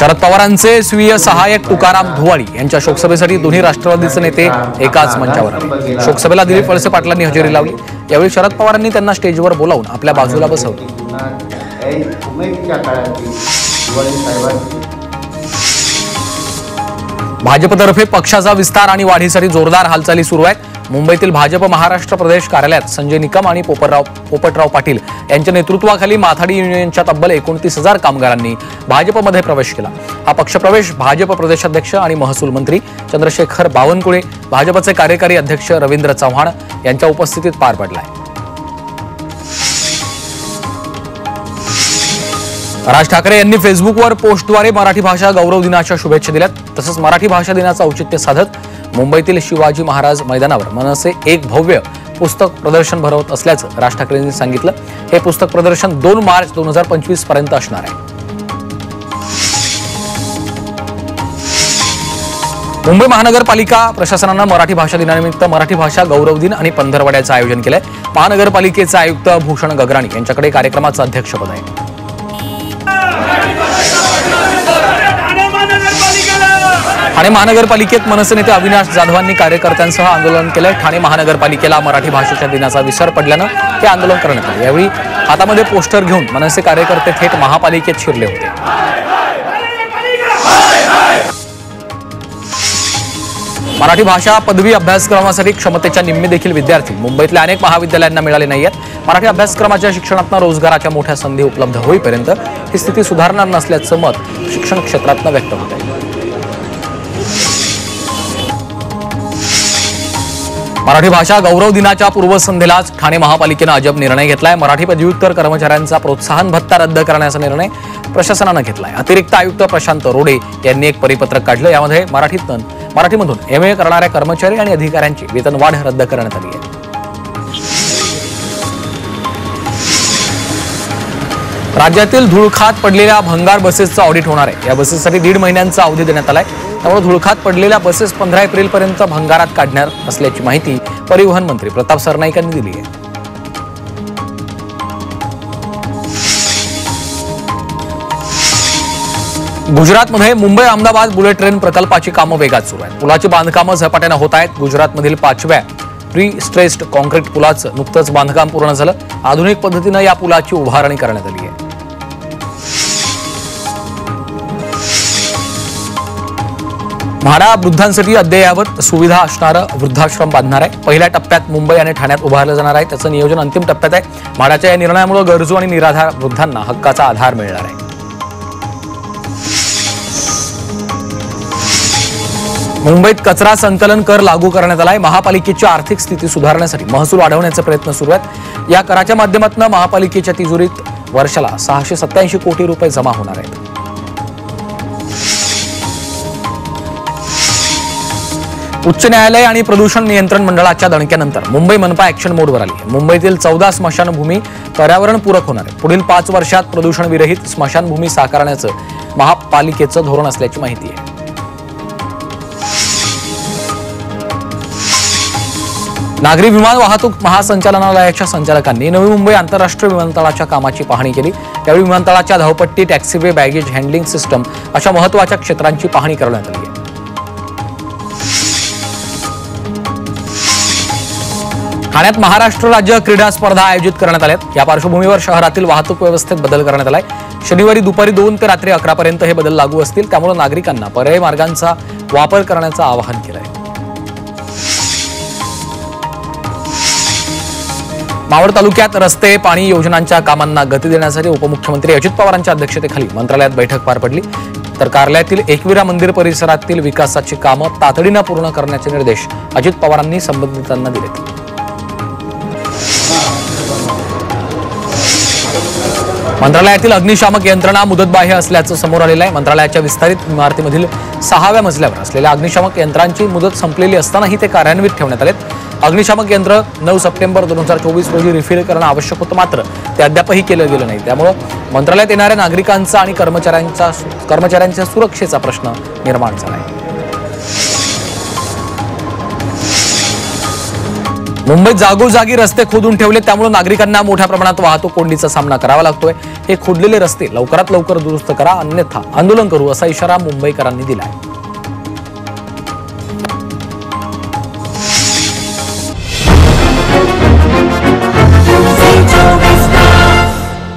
शरद पवारांचे स्वीय सहाय्यक तुकाराम धुवाडी यांच्या शोकसभेसाठी दोन्ही राष्ट्रवादीचे नेते एकाच मंचावर आले। शोकसभेला दिलीप वळसे पाटलांनी हजेरी लावली। यावेळी शरद पवारांनी त्यांना स्टेजवर बोलावून आपल्या बाजूला बसवले। भाजपतर्फे पक्षाचा विस्तार आणि वाढीसाठी जोरदार हालचाली सुरू आहेत। मुंबईतील भाजप महाराष्ट्र प्रदेश कार्यालयात संजय निकम आणि पोपटराव पाटील यांच्या नेतृत्वाखाली माथाडी युनियनच्या तब्बल 29,000 कामगारांनी भाजपमध्ये प्रवेश केला। हा पक्षप्रवेश भाजप प्रदेशाध्यक्ष आणि महसूल मंत्री चंद्रशेखर बावनकुळे, भाजपचे कार्यकारी अध्यक्ष रवींद्र चव्हाण यांच्या उपस्थितीत पार पडलाय। राज ठाकरे यांनी फेसबुकवर पोस्टद्वारे मराठी भाषा गौरव दिनाच्या शुभेच्छा दिल्यात। तसंच मराठी भाषा दिनाचं औचित्य साधत मुंबईतील शिवाजी महाराज मैदानावर मनसे एक भव्य पुस्तक प्रदर्शन भरवत असल्याचं राज ठाकरेंनी सांगितलं। हे पुस्तक प्रदर्शन 2 मार्च 2025 पर्यंत असणार आहे। मुंबई महानगरपालिका प्रशासनानं मराठी भाषा दिनानिमित्त मराठी भाषा गौरव दिन आणि पंधरवड्याचं आयोजन केलंय। महानगरपालिकेचे आयुक्त भूषण गगराणी यांच्याकडे कार्यक्रमाचं अध्यक्षपद आहे। ठाणे महानगरपालिकेत मनसे नेते अविनाश जाधवांनी कार्यकर्त्यांसह आंदोलन केलंय। ठाणे महानगरपालिकेला मराठी भाषेच्या दिनाचा विसर पडल्यानं हे आंदोलन करण्यात आले। यावेळी हातामध्ये पोस्टर घेऊन मनसे कार्यकर्ते थेट महापालिकेत शिरले होते। मराठी भाषा पदवी अभ्यासक्रमासाठी क्षमतेच्या निम्मे देखील विद्यार्थी मुंबईतल्या अनेक महाविद्यालयांना मिळाले नाहीयेत। मराठी अभ्यासक्रमाच्या शिक्षणातून रोजगाराच्या मोठ्या संधी उपलब्ध होईपर्यंत ही स्थिती सुधारणार नसल्याचं मत शिक्षण क्षेत्रातून व्यक्त होत आहे। मराठी भाषा गौरव दिनाच्या पूर्वसंध्येलाच ठाणे महापालिकेनं अजब निर्णय घेतलाय। मराठी पदव्युत्तर कर्मचाऱ्यांचा प्रोत्साहन भत्ता रद्द करण्याचा निर्णय प्रशासनानं घेतलाय। अतिरिक्त आयुक्त प्रशांत रोडे यांनी एक परिपत्रक काढलं। यामध्ये मराठीमधून MA करणाऱ्या कर्मचारी आणि अधिकाऱ्यांची वेतनवाढ रद्द करण्यात आली आहे। राज्यातील धुळखात पडलेल्या भंगार बसेसचं ऑडिट होणार आहे। या बसेससाठी 1.5 महिन्यांचा अवधी देण्यात आलाय। त्यामुळे धुळखात पडलेल्या बसेस 15 एप्रिलपर्यंत भंगारात काढणार असल्याची माहिती परिवहन मंत्री प्रताप सरनाईक यांनी दिली आहे। गुजरातमध्ये मुंबई अहमदाबाद बुलेट ट्रेन प्रकल्पाची कामं वेगात सुरू आहेत। पुलाची बांधकामं झपाट्यानं होत आहेत। गुजरातमधील 5व्या प्री स्ट्रेस्ड कॉन्क्रीट पुलाचं नुकतंच बांधकाम पूर्ण झालं। आधुनिक पद्धतीनं या पुलाची उभारणी करण्यात आली आहे। म्हाडा वृद्धांसाठी अद्ययावत सुविधा असणारं वृद्धाश्रम बांधणार आहे। पहिल्या टप्प्यात मुंबई आणि ठाण्यात उभारलं जाणार आहे। त्याचं नियोजन अंतिम टप्प्यात आहे। म्हाडाच्या या निर्णयामुळे गरजू आणि निराधार वृद्धांना हक्काचा आधार मिळणार आहे। मुंबईत कचरा संकलन कर लागू करण्यात आलाय। महापालिकेची आर्थिक स्थिती सुधारण्यासाठी महसूल वाढवण्याचे प्रयत्न सुरू आहेत। या कराच्या माध्यमातून महापालिकेच्या तिजोरीत वर्षाला 687 कोटी रुपये जमा होणार आहेत। उच्च न्यायालय आणि प्रदूषण नियंत्रण मंडळाच्या दणक्यानंतर मुंबई मनपा ऍक्शन मोडवर आली आहे। मुंबईतील 14 स्मशानभूमी पर्यावरणपूरक होणार आहे। पुढील 5 वर्षात प्रदूषण विरहित स्मशानभूमी साकारण्याचं महापालिकेचं धोरण असल्याची माहिती आहे। नागरी विमान वाहतूक महासंचालनालयाच्या संचालकांनी नवी मुंबई आंतरराष्ट्रीय विमानतळाच्या कामाची पाहणी केली। यावेळी विमानतळाच्या धावपट्टी, टॅक्सीवे, बॅगेज हँडलिंग सिस्टम अशा महत्त्वाच्या क्षेत्रांची पाहणी करण्यात आली आहे। ठाण्यात महाराष्ट्र राज्य क्रीडा स्पर्धा आयोजित करण्यात आल्यात। या पार्श्वभूमीवर शहरातील वाहतूक व्यवस्थेत बदल करण्यात आलाय। शनिवारी दुपारी 2 ते रात्री 11 पर्यंत हे बदल लागू असतील। त्यामुळे नागरिकांना पर्यायी मार्गांचा वापर करण्याचं आवाहन केलं आहे। मावळ तालुक्यात रस्ते, पाणी योजनांच्या कामांना गती देण्यासाठी उपमुख्यमंत्री अजित पवारांच्या अध्यक्षतेखाली मंत्रालयात बैठक पार पडली। तर कार्यालयातील एकविरा मंदिर परिसरातील विकासाची कामं तातडीनं पूर्ण करण्याचे निर्देश अजित पवारांनी संबंधितांना दिलेत। मंत्रालयातील अग्निशामक यंत्रणा मुदतबाह्य असल्याचं समोर आलेलं आहे। मंत्रालयाच्या विस्तारित इमारतीमधील 6व्या मजल्यावर असलेल्या अग्निशामक यंत्रांची मुदत संपलेली असतानाही ते कार्यान्वित ठेवण्यात आलेत। अग्निशामक यंत्र 9 सप्टेंबर 2024 रोजी रिफिल करणं आवश्यक होतं, मात्र ते अद्यापही केलं गेलं नाही। त्यामुळे मंत्रालयात येणाऱ्या नागरिकांचा आणि कर्मचाऱ्यांच्या सुरक्षेचा प्रश्न निर्माण झाला आहे। मुंबईत जागोजागी रस्ते खोदून ठेवले, त्यामुळे नागरिकांना मोठ्या प्रमाणात वाहतूक कोंडीचा सामना करावा लागतोय। हे खोदलेले रस्ते लवकरात लवकर दुरुस्त करा, अन्यथा आंदोलन करू असा इशारा मुंबईकरांनी दिला आहे.